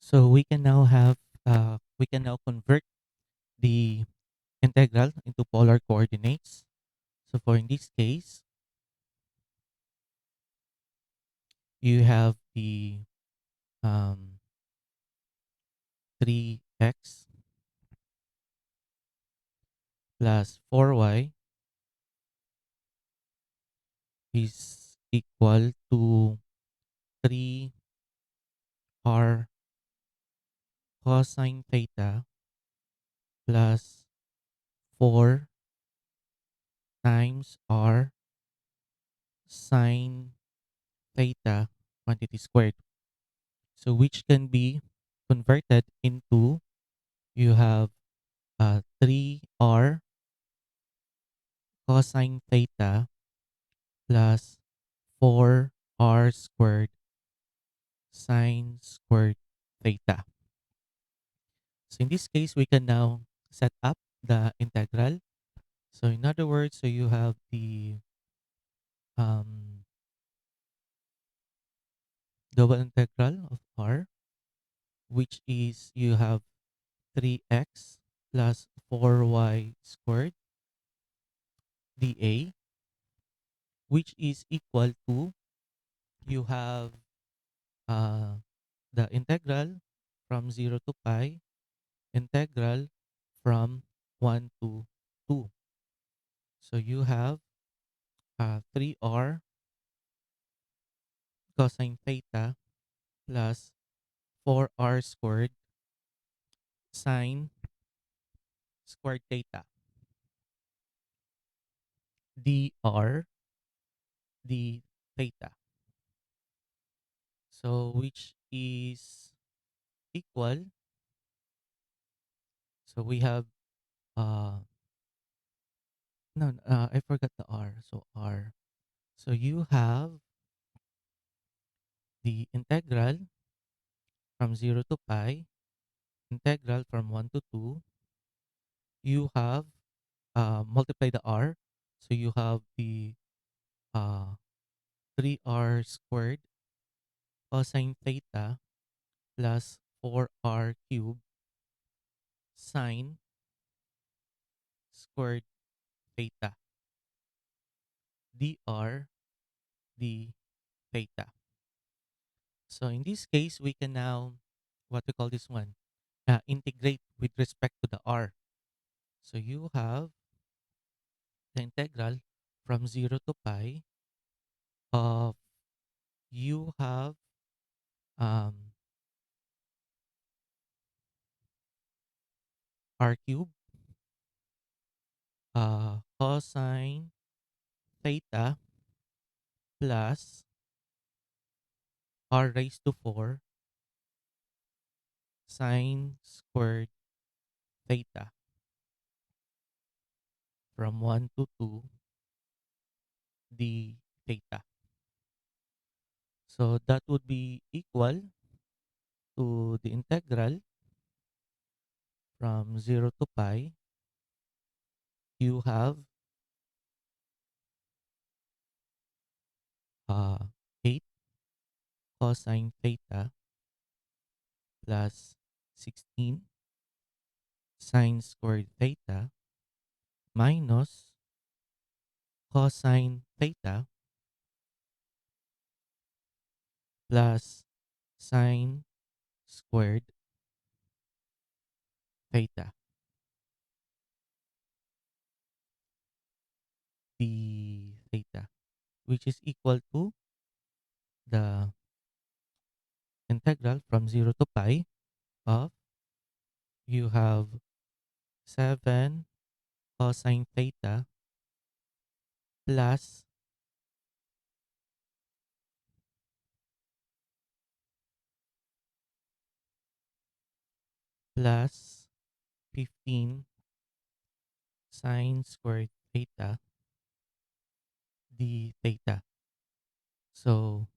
So we can now convert the integral into polar coordinates. So for in this case, you have the um, 3x plus 4y is equal to 3r cosine theta plus 4 times r sine theta quantity squared. So which can be converted into you have 3r cosine theta plus 4r squared sine squared theta. So in this case, we can now set up the integral. So in other words, so you have the um, double integral of r, which is you have 3x plus 4y squared dA, which is equal to you have uh, the integral from 0 to pi, integral from 1 to 2. So you have 3r cosine theta plus 4r squared sine squared theta dr d theta. So which is equal. So we have uh no I forgot the r. So r. So you have the integral from 0 to pi, integral from 1 to 2. You have multiply the r. So you have the uh 3r squared cosine theta plus 4r cubed sine squared theta dr d theta. So in this case, we can now what we call this one integrate with respect to the r. So you have the integral from 0 to pi of you have um, r cubed cosine theta plus r raised to 4 sine squared theta from 1 to 2 d theta. So that would be equal to the integral from 0 to pi. You have 8 cosine theta plus 16 sine squared theta minus cosine theta plus sine squared theta d theta, which is equal to the integral from 0 to pi of you have 7 cosine theta plus plus 15 sine squared theta d theta. So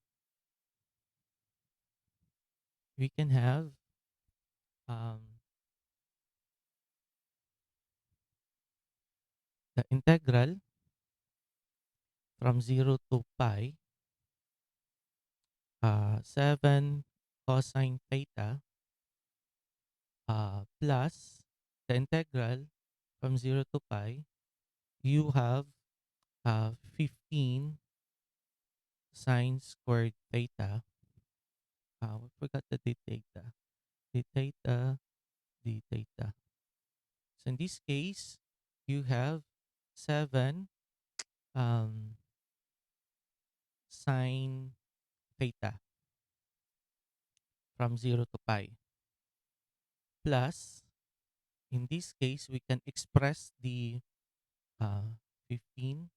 we can have um, the integral from 0 to pi 7 cosine theta plus the integral from 0 to pi, you have 15 sine squared theta. We forgot the d theta. D theta, d theta. So in this case, you have 7 um, sine theta from 0 to pi. Plus, in this case, we can express the 15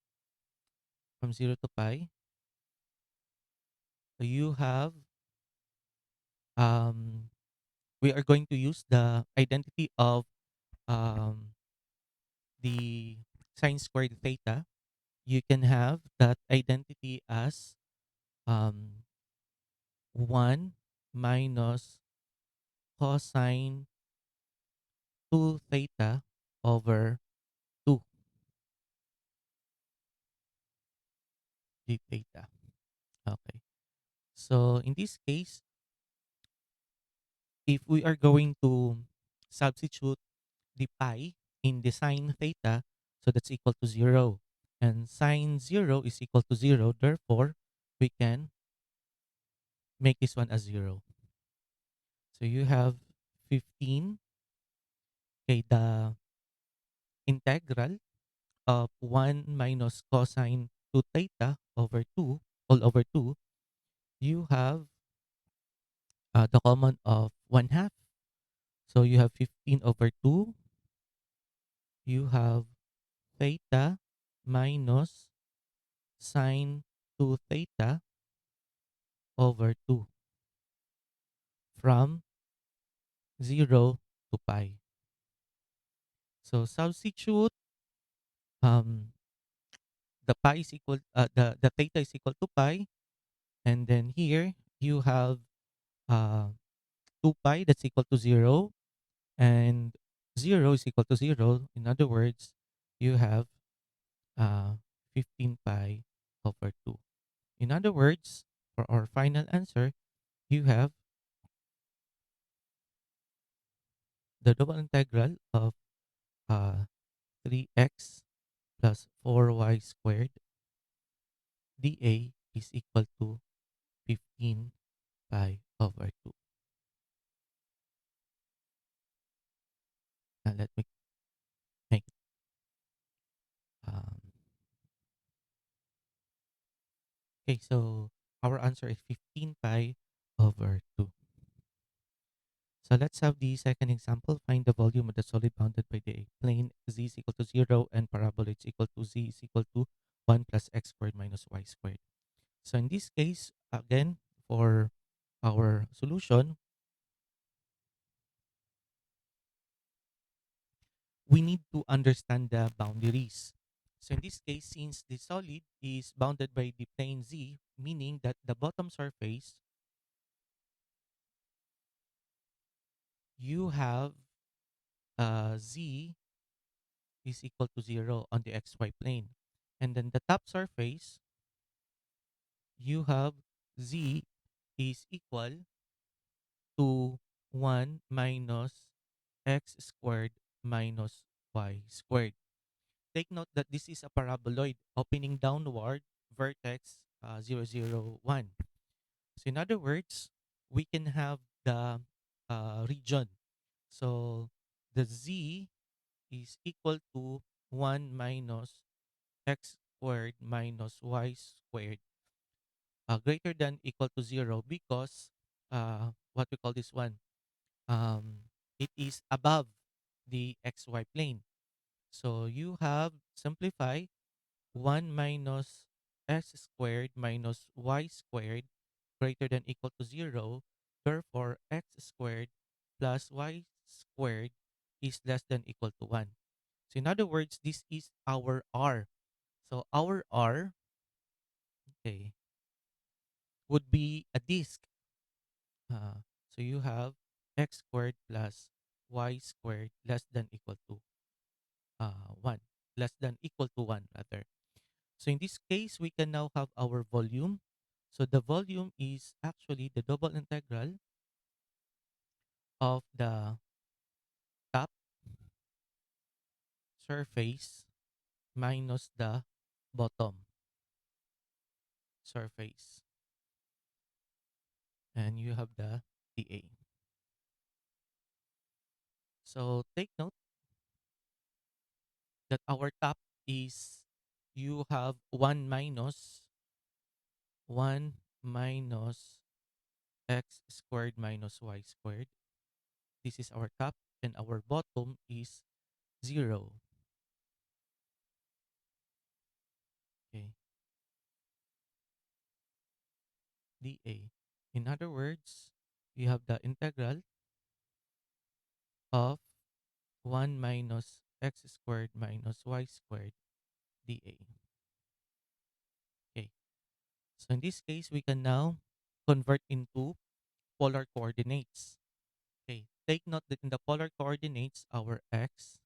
from 0 to pi. So you have, um, we are going to use the identity of um, the sine squared theta. You can have that identity as 1 minus cosine 2 theta over 2 d theta. Okay. So in this case, if we are going to substitute the pi in the sine theta, so that's equal to 0. And sine 0 is equal to 0. Therefore, we can make this one as 0. So you have 15. Okay, the integral of 1 minus cosine 2 theta over 2, all over 2, you have the common of 1 half. So you have 15 over 2. You have theta minus sine 2 theta over 2 from 0 to pi. So substitute um, the pi is equal, the theta is equal to pi. And then here you have uh, 2 pi that's equal to 0. And 0 is equal to 0. In other words, you have uh, 15 pi over 2. In other words, for our final answer, you have the double integral of uh, 3x plus 4y squared dA is equal to 15 pi over 2. Now let me make um, okay, so our answer is 15 pi over 2. So let's have the second example. Find the volume of the solid bounded by the plane z is equal to 0 and parabola is equal to z is equal to 1 plus x squared minus y squared. So in this case, again, for our solution, we need to understand the boundaries. So in this case, since the solid is bounded by the plane z, meaning that the bottom surface, you have z is equal to 0 on the xy plane. And then the top surface, you have z is equal to 1 minus x squared minus y squared. Take note that this is a paraboloid opening downward vertex 0, 0, 1. So in other words, we can have the region. So the z is equal to 1 minus x squared minus y squared greater than equal to 0 because what we call this one, it is above the xy plane. So you have simplify 1 minus x squared minus y squared greater than equal to 0. Therefore, x squared plus y squared is less than equal to 1. So in other words, this is our r. So our r, okay, would be a disk. So you have x squared plus y squared less than equal to 1. Less than equal to 1 rather. So in this case, we can now have our volume. So the volume is actually the double integral of the surface minus the bottom surface. And you have the dA. So take note that our top is you have 1 minus x squared minus y squared. This is our top, and our bottom is 0. Okay, dA. In other words, you have the integral of 1 minus x squared minus y squared dA. Okay, so in this case, we can now convert into polar coordinates. Okay, take note that in the polar coordinates, our x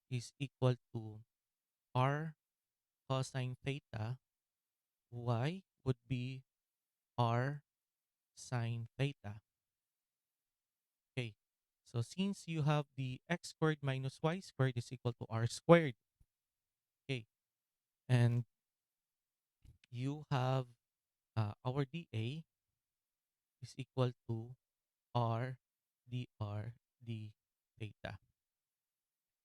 is equal to r cosine theta, y would be r sine theta. Okay, so since you have the x squared minus y squared is equal to r squared, okay, and you have our dA is equal to r dr d theta.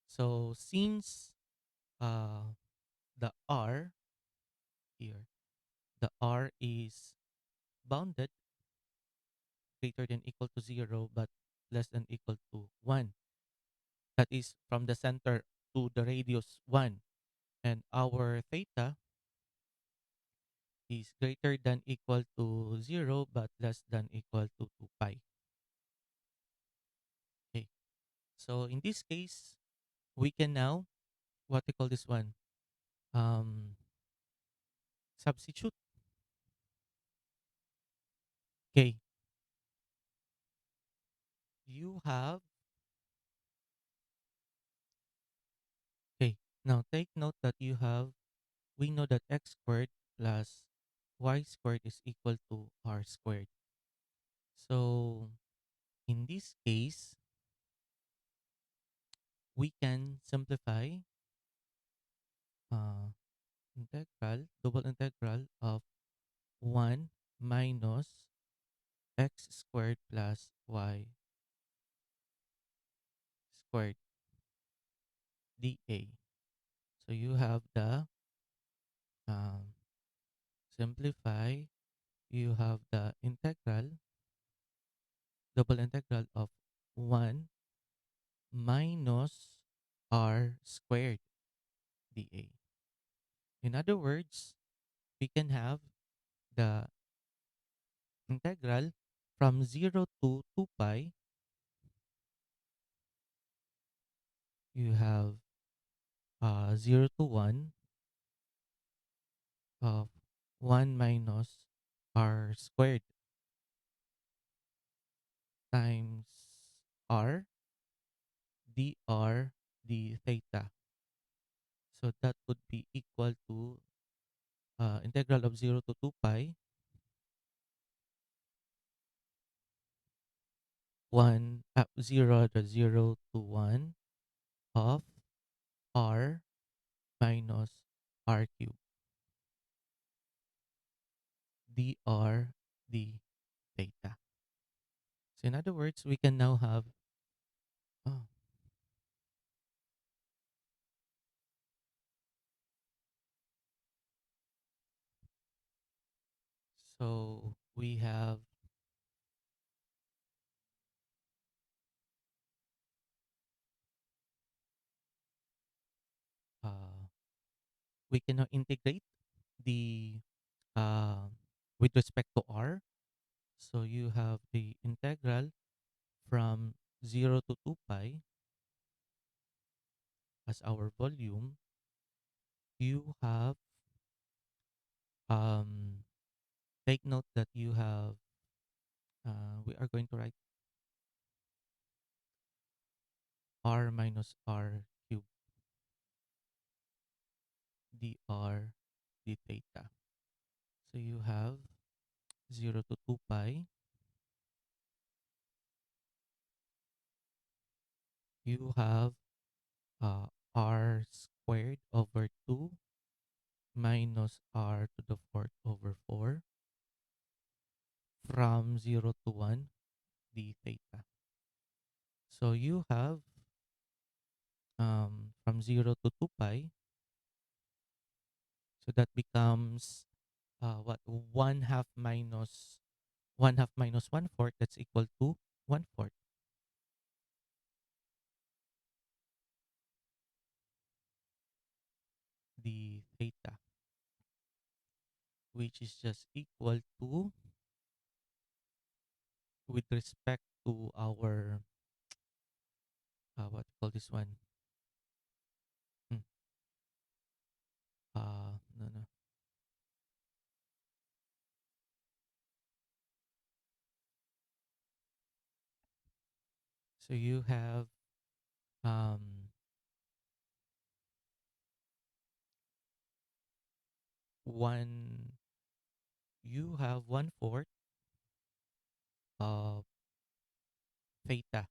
So since uh, the r here, the r is bounded greater than equal to 0 but less than equal to 1. That is from the center to the radius 1. And our theta is greater than equal to 0 but less than equal to 2 pi. Okay. So in this case, we can now, what we call this one, um, substitute. Okay. You have, okay. Now take note that you have, we know that x squared plus y squared is equal to r squared. So in this case, we can simplify uh, double integral of 1 minus x squared plus y squared dA. So you have the um, simplify, you have the double integral of 1 minus r squared dA. In other words, we can have the integral from 0 to 2 pi. You have 0 to 1 of 1 minus r squared times r dr d theta. So that would be equal to integral of 0 to 2 pi 0 to 0 to 1 of r minus r cube dr d theta. So in other words, we can now have, oh, so we have uh, we can now integrate the uh, with respect to r. So you have the integral from 0 to 2 pi as our volume. You have, um, take note that you have, we are going to write r minus r cube dr d theta. So you have 0 to 2 pi. You have r squared over 2 minus r to the fourth over 4 from 0 to 1 d theta. So you have from 0 to 2 pi. So that becomes what 1/2 minus 1/4. That's equal to 1/4 d theta, which is just equal to, with respect to our what you call this one? Hmm, no, no. So you have um one you have 1/4 of theta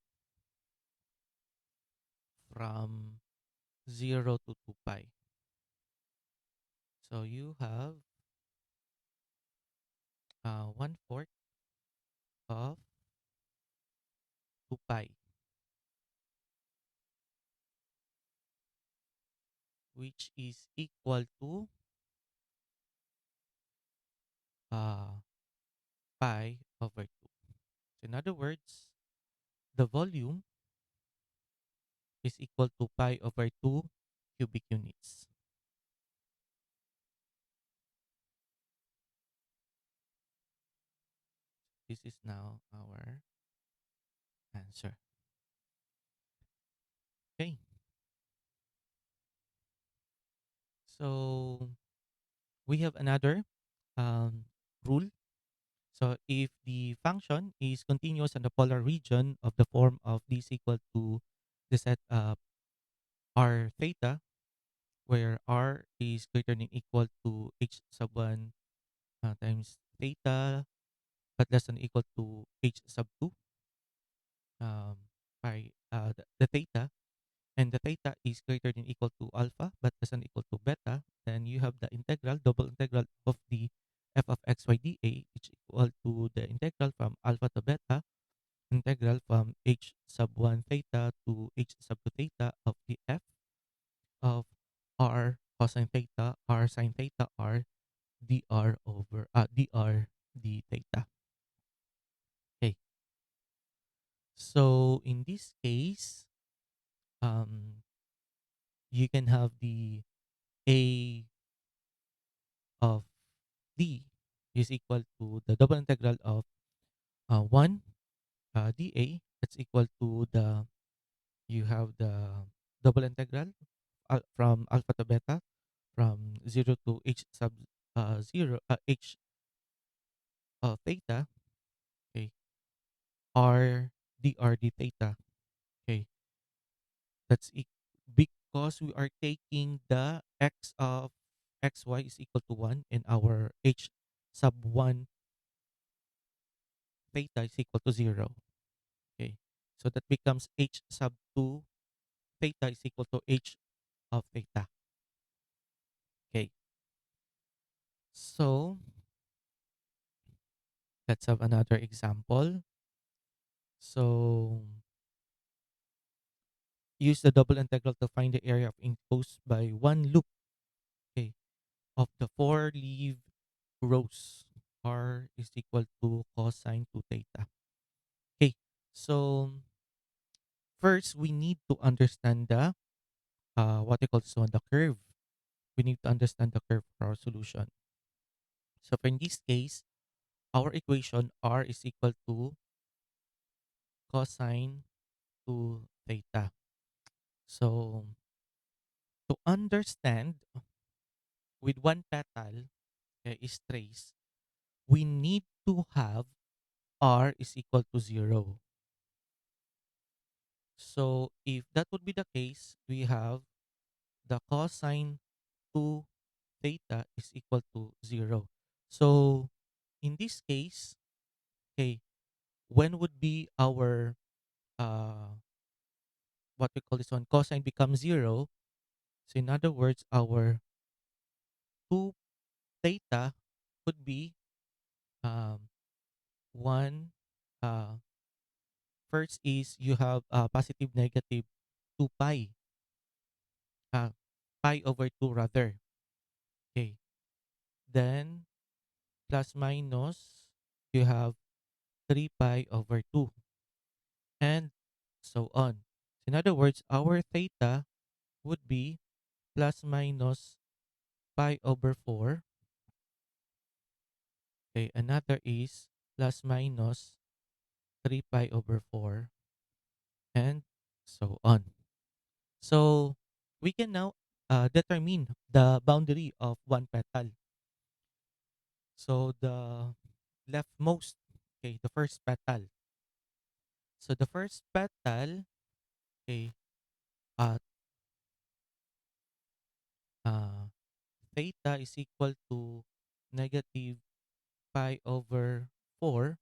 from 0 to 2 pi. So you have 1/4 of 2 pi, which is equal to uh, pi over 2. So in other words, the volume is equal to pi over 2 cubic units. This is now our answer. Okay. So we have another um, rule. So if the function is continuous in the polar region of the form of d is equal to the set r theta, where r is greater than equal to h sub 1 times theta, but less than equal to h sub 2 by the theta, and the theta is greater than equal to alpha but less than equal to beta, then you have the integral, double integral of the f of x y dA, which equal to the integral from alpha to beta, integral from h sub 1 theta to h sub 2 theta of the f of r cosine theta, r sine theta, r dr over dr d theta. Okay. So in this case, um, you can have the a of d is equal to the double integral of 1 dA. That's equal to the, you have the double integral from alpha to beta from 0 to h sub 0 h theta. Okay, r dr d theta. Okay, that's because we are taking the x of xy is equal to 1 and our h sub 1 theta is equal to 0. Okay. So that becomes h sub 2 theta is equal to h of theta. Okay. So let's have another example. So use the double integral to find the area of enclosed by one loop, okay, of the four leaf rows. R is equal to cosine 2 theta. Okay. So first we need to understand the what I call this one, the curve. We need to understand the curve for our solution. So for in this case, our equation r is equal to cosine 2 theta. So to understand with one petal is trace, we need to have r is equal to 0. So if that would be the case, we have the cosine 2 theta is equal to 0. So in this case, okay, when would be our what we call this one, cosine becomes 0? So in other words, our 2 theta would be um, 1. First is you have positive negative 2 pi, uh, pi over 2 rather. Okay. Then plus minus, you have 3 pi over 2 and so on. So in other words, our theta would be plus minus pi over 4. Okay, another is plus minus 3 pi over 4 and so on. So we can now determine the boundary of one petal. So the leftmost, okay, the first petal. So the first petal, okay, uh, uh, theta is equal to negative pi over 4.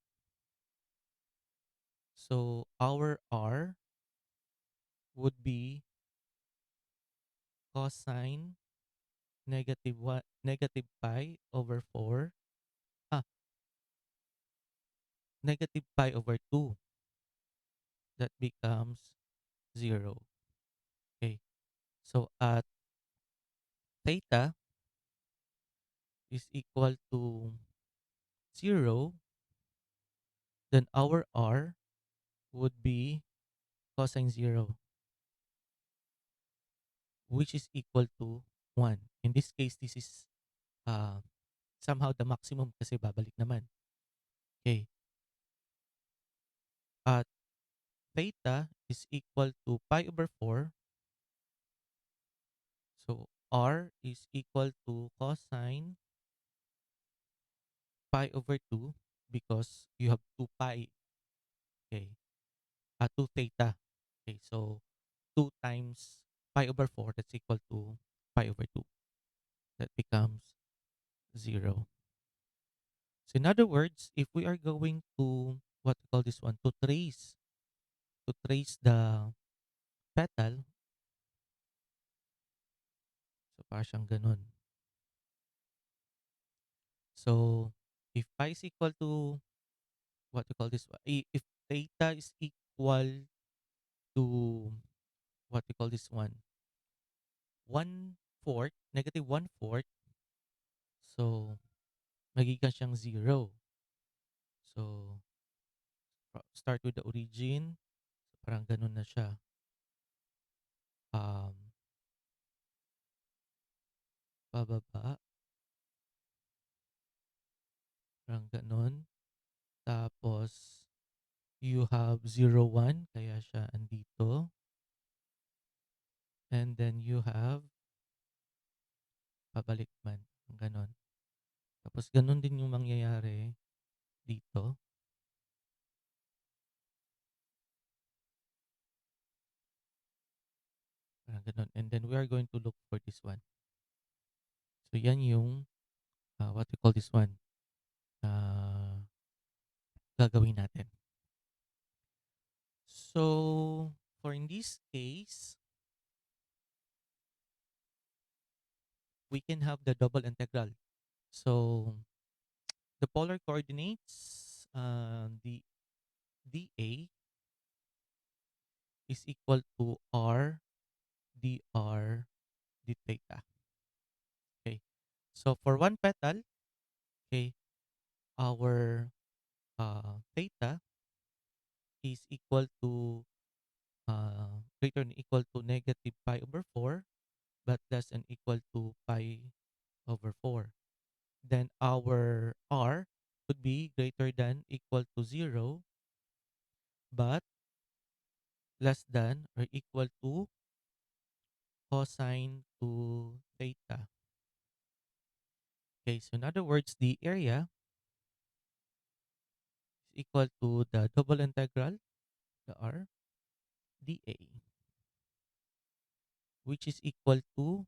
So our r would be cosine negative 1 negative pi over 4. Ah, negative pi over 2. That becomes 0. Okay. So at theta is equal to 0, then our r would be cosine 0, which is equal to 1. In this case, this is uh, somehow the maximum kasi babalik naman. Okay. At theta is equal to pi over 4. So r is equal to cosine pi over 2 because you have 2 pi. Okay. 2 theta. Okay. So 2 times pi over 4, that's equal to pi over 2. That becomes 0. So in other words, if we are going to, what we call this one, to trace the petal, so parang siyang ganun. So if pi is equal to, what we call this one, if theta is equal to, what we call this one, 1/4, negative 1/4, so magigikan siyang 0. So start with the origin, so parang ganun na siya. Um, Pababa, parang ganun. Tapos you have 0, 1, kaya siya andito. And then you have pabalik man, gano'n. Tapos gano'n din yung mangyayari dito, parang gano'n. And then we are going to look for this one. So yan yung, what we call this one, ah, gagawin natin. So, for in this case, we can have the double integral. So, the polar coordinates, the dA is equal to r dr d theta. Okay. So, for one petal, okay, our theta is equal to greater than equal to negative pi over 4 but less than equal to pi over 4. Then our r would be greater than equal to 0 but less than or equal to cosine to theta. Okay, so in other words, the area is equal to the double integral, the r dA, which is equal to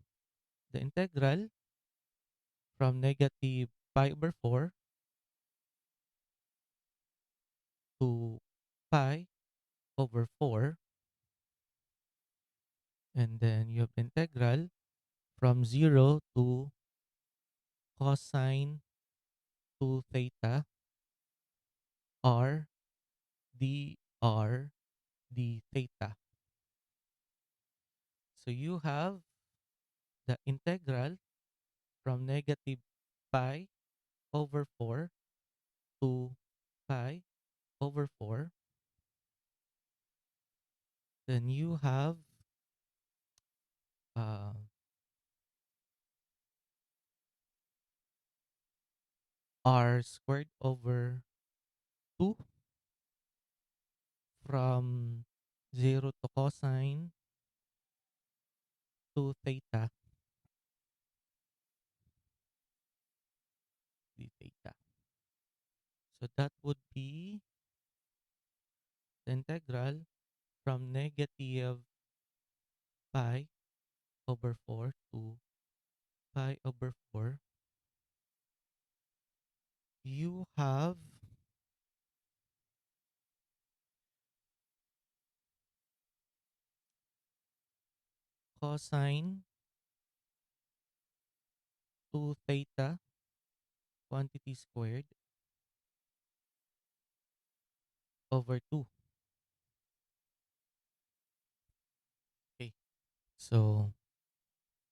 the integral from negative pi over 4 to pi over 4, and then you have integral from 0 to cosine 2 theta r dr d theta. So you have the integral from negative pi over 4 to pi over 4. Then you have uh, r squared over 2 from 0 to cosine 2 theta d theta. So that would be the integral from negative pi over 4 to pi over 4. You have cosine 2 theta quantity squared over 2. Okay. So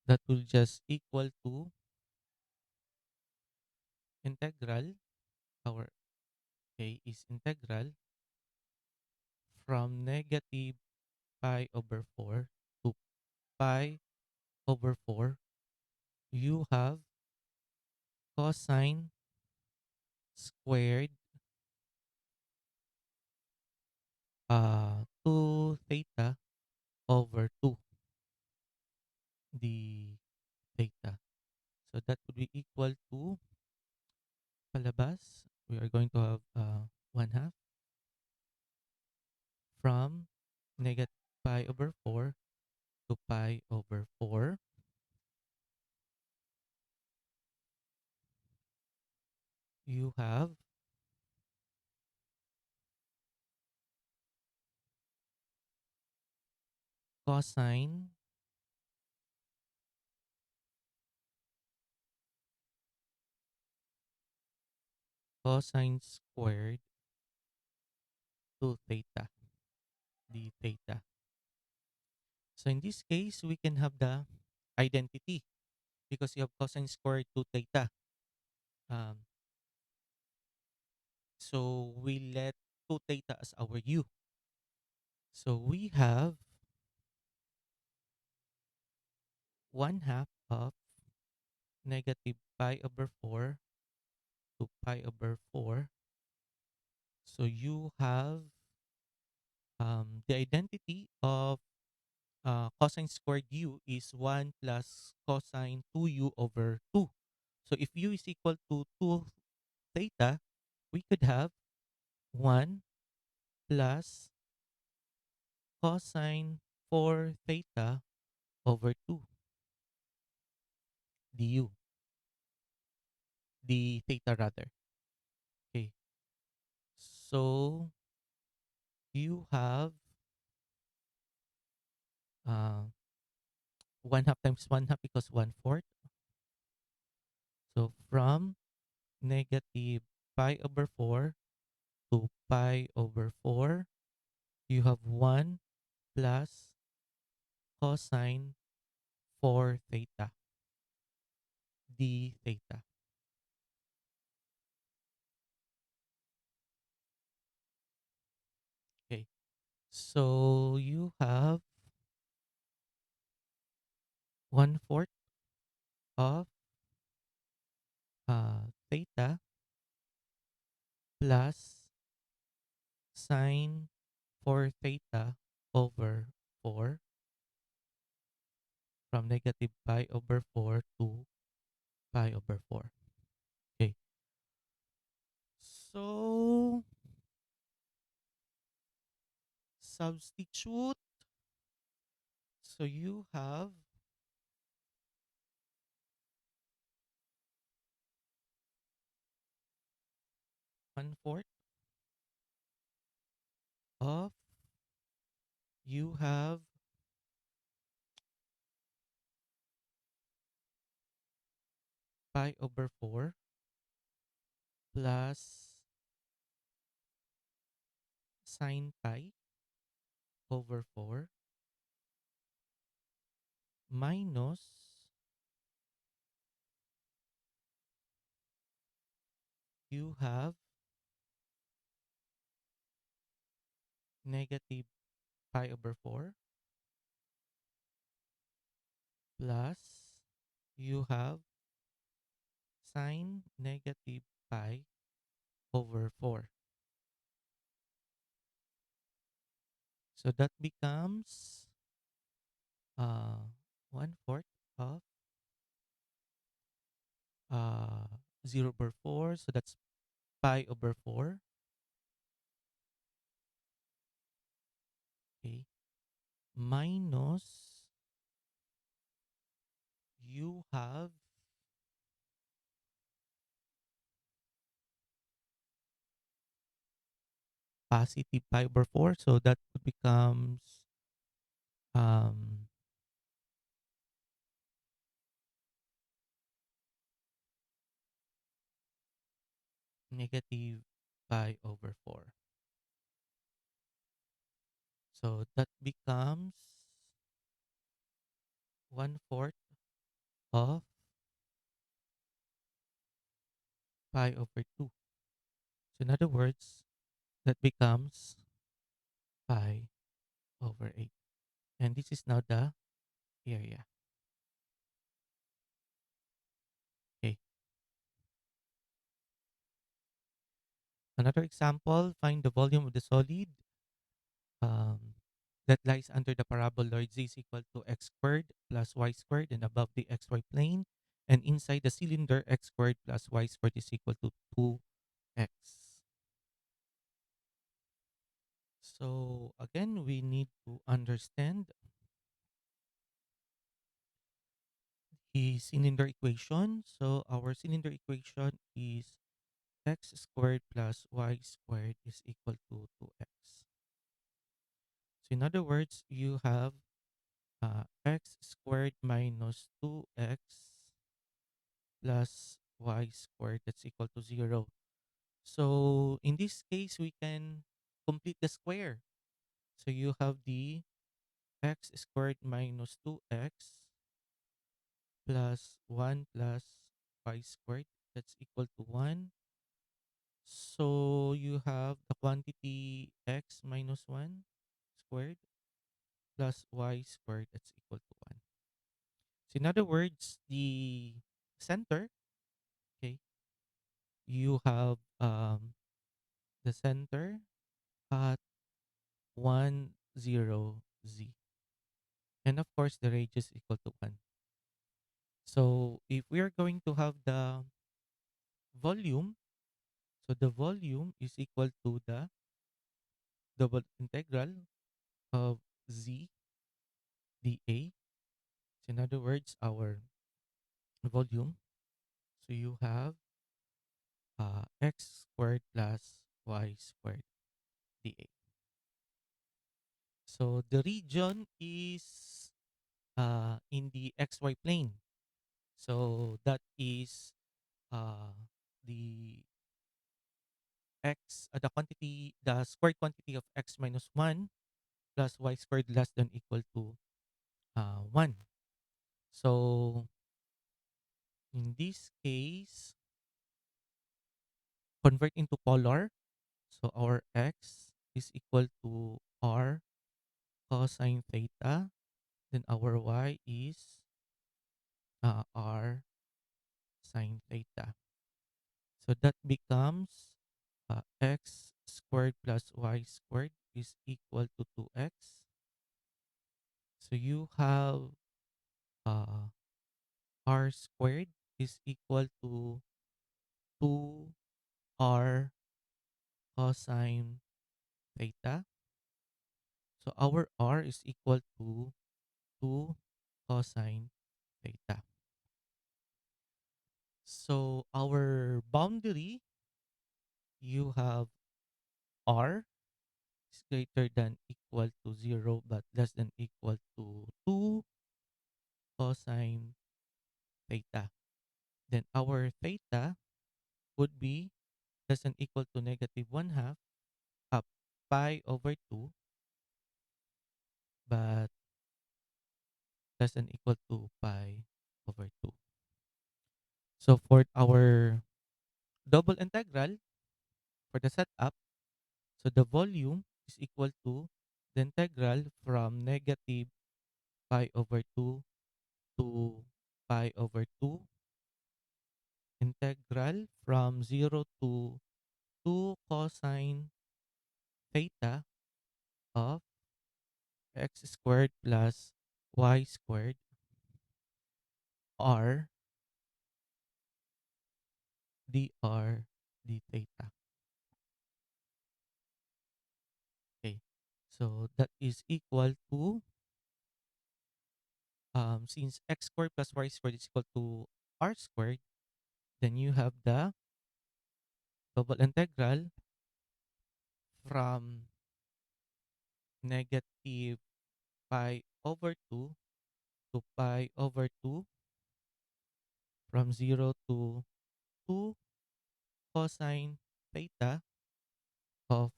that will just equal to integral. Our a is integral from negative pi over 4 to pi over 4. You have cosine squared 2 theta over 2 the theta. So that would be equal to palabas. We are going to have 1 half from negative pi over 4 to pi over 4. You have cosine squared 2 theta d theta. So in this case, we can have the identity because you have cosine squared 2 theta. Um, so we let 2 theta as our u. So we have 1 half of negative pi over 4 to pi over 4. So you have the identity of cosine squared u is 1 plus cosine 2u over 2. So if u is equal to 2 theta, we could have 1 plus cosine 4 theta over 2 du, d theta rather. Okay. So you have uh, 1 half times 1 half because 1 fourth. So from negative pi over 4 to pi over 4, you have 1 plus cosine 4 theta d theta. Okay. So you have 1 fourth of theta plus sine 4 theta over 4 from negative pi over 4 to pi over 4. Okay. So substitute. So you have 1 fourth of, you have pi over 4 plus sine pi over 4 minus you have negative pi over 4 plus you have sine negative pi over 4. So that becomes uh, 1/4 of uh, 0 over 4. So that's pi over 4. Okay. Minus you have positive pi over 4. So that becomes um, negative pi over 4. So that becomes 1/4 of pi over 2. So in other words, that becomes pi over 8. And this is now the area. Okay. Another example, find the volume of the solid um, that lies under the paraboloid z is equal to x squared plus y squared and above the xy plane. And inside the cylinder, x squared plus y squared is equal to 2x. So again, we need to understand the cylinder equation. So our cylinder equation is x squared plus y squared is equal to 2x. So in other words, you have x squared minus 2x plus y squared that's equal to 0. So in this case, we can complete the square. So you have the x squared minus 2x plus 1 plus y squared that's equal to 1. So you have the quantity x minus 1 squared plus y squared that's equal to 1. So in other words, the center, okay, you have the center at 1, 0, z. And of course, the radius equal to 1. So if we are going to have the volume, so the volume is equal to the double integral of z dA. So in other words, our volume. So you have x squared plus y squared dA. So the region is in the xy plane. So that is uh, the the quantity, the squared quantity of x minus 1 plus y squared less than equal to 1. So in this case, convert into polar. So our x is equal to r cosine theta. Then our y is r sine theta. So that becomes x squared plus y squared is equal to 2x. So you have uh, r squared is equal to 2r cosine theta. So our r is equal to 2 cosine theta. So our boundary, you have r is greater than equal to 0 but less than equal to 2 cosine theta. Then our theta would be less than equal to negative 1 half up pi over 2, but less than equal to pi over 2. So for our double integral, for the setup, so the volume is equal to the integral from negative pi over 2 to pi over 2, integral from 0 to 2 cosine theta of x squared plus y squared r dr d theta. Okay. So that is equal to, since x squared plus y squared is equal to r squared, then you have the double integral from negative pi over 2 to pi over 2, from 0 to 2 cosine theta of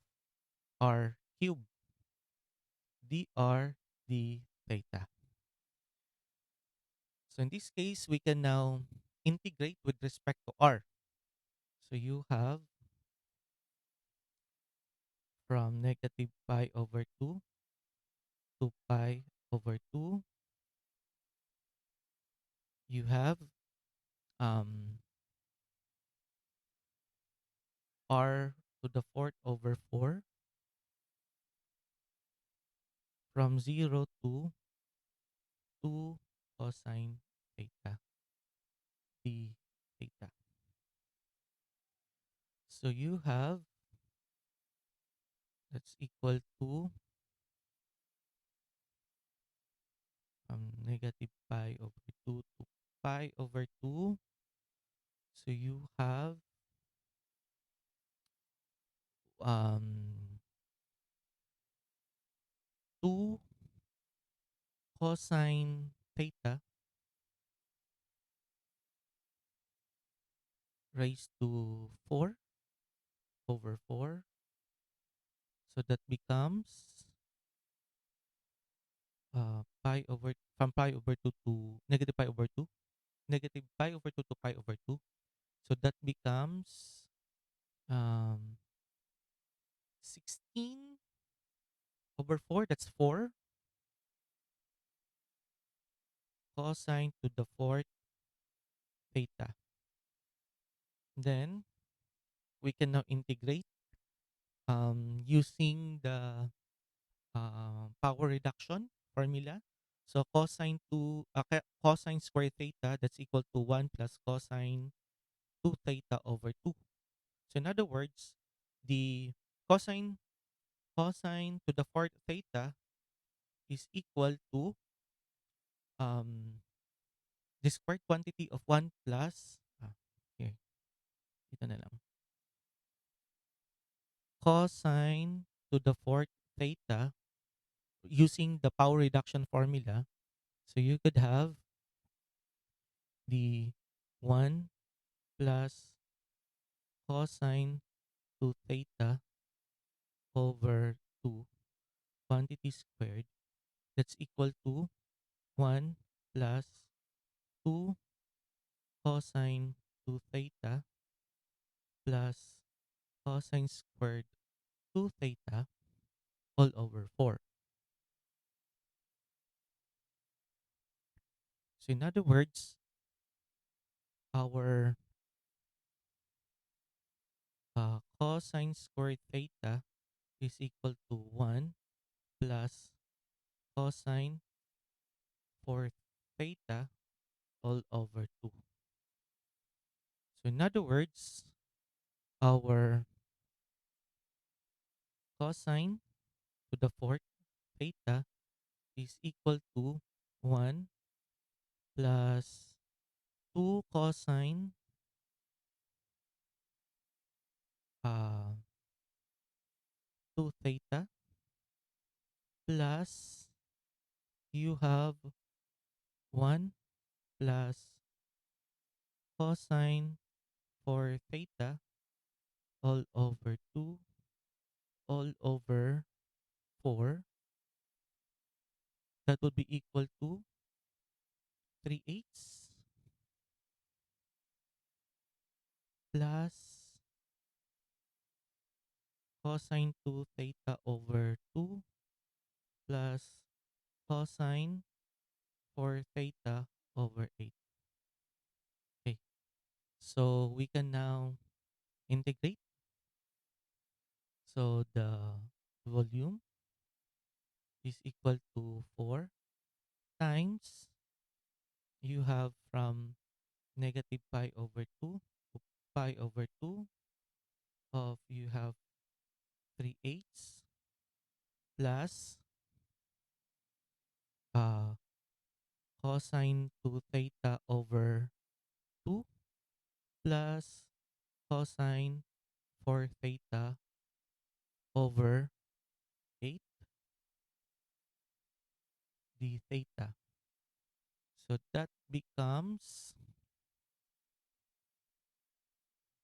r cubed dr d theta. So in this case, we can now integrate with respect to r. So you have from negative pi over 2 to pi over 2, you have um, r to the fourth over 4, from 0 to 2 cosine theta d theta. So you have, that's equal to, negative pi over 2 to pi over 2. So you have um, 2 cosine theta raised to 4 over 4. So that becomes pi over, from pi over 2 to negative pi over 2. Negative pi over 2 to pi over 2. So that becomes um, 16 over 4. That's 4 cosine to the fourth theta. Then we can now integrate using the power reduction formula. So cosine square theta, that's equal to 1 plus cosine 2 theta over 2. So in other words, the cosine cosine to the fourth theta is equal to um, the squared quantity of 1 plus, here, ito na lang, cosine to the fourth theta using the power reduction formula. So you could have the 1 plus cosine 2 theta over 2 quantity squared, that's equal to 1 plus 2 cosine 2 theta plus cosine squared 2 theta all over 4. So in other words, our cosine squared theta is equal to 1 plus cosine 4 theta all over 2. So in other words, our cosine to the fourth theta is equal to 1 plus 2 cosine 2 theta plus you have 1 plus cosine for theta all over 2 all over 4. That would be equal to 3/8 plus cosine 2 theta over 2 plus cosine 4 theta over 8. Okay, so we can now integrate. So the volume is equal to 4 times you have from negative pi over 2 to pi over 2 of you have 3/8 plus uh, cosine 2 theta over 2 plus cosine 4 theta over 8 d theta. So that becomes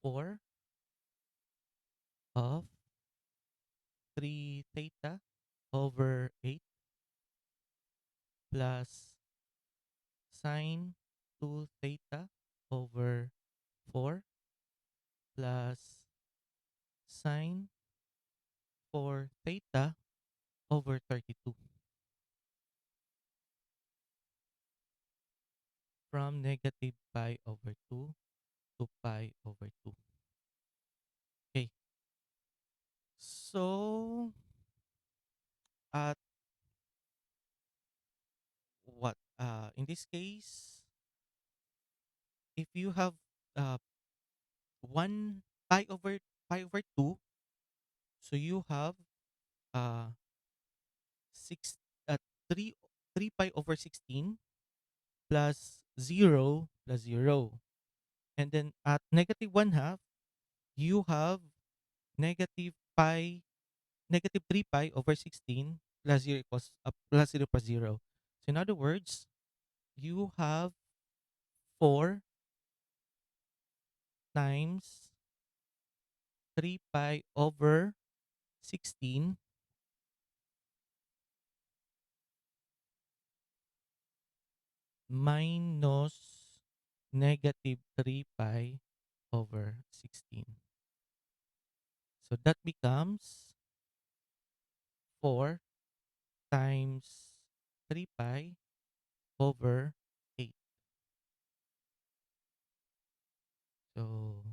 4 of 3 theta over 8 plus sine 2 theta over 4 plus sine 4 theta over 32 from negative pi over 2 to pi over 2. Okay. So at what in this case, if you have uh 1 pi over 2, so you have uh 6 3 3 pi over 16 plus 0 plus 0. And then at negative 1 half, you have negative pi negative 3 pi over 16 plus 0 equals plus 0 plus 0. So in other words, you have 4 times 3 pi over 16 minus negative 3 pi over 16. So that becomes 4 times 3 pi over 8. So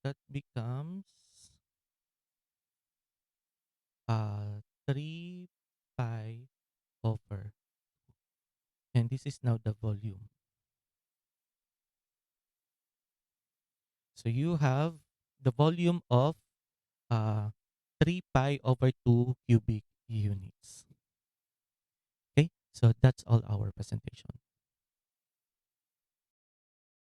that becomes 3 pi over. And this is now the volume. So you have the volume of uh, 3 pi over 2 cubic units. Okay, so that's all our presentation.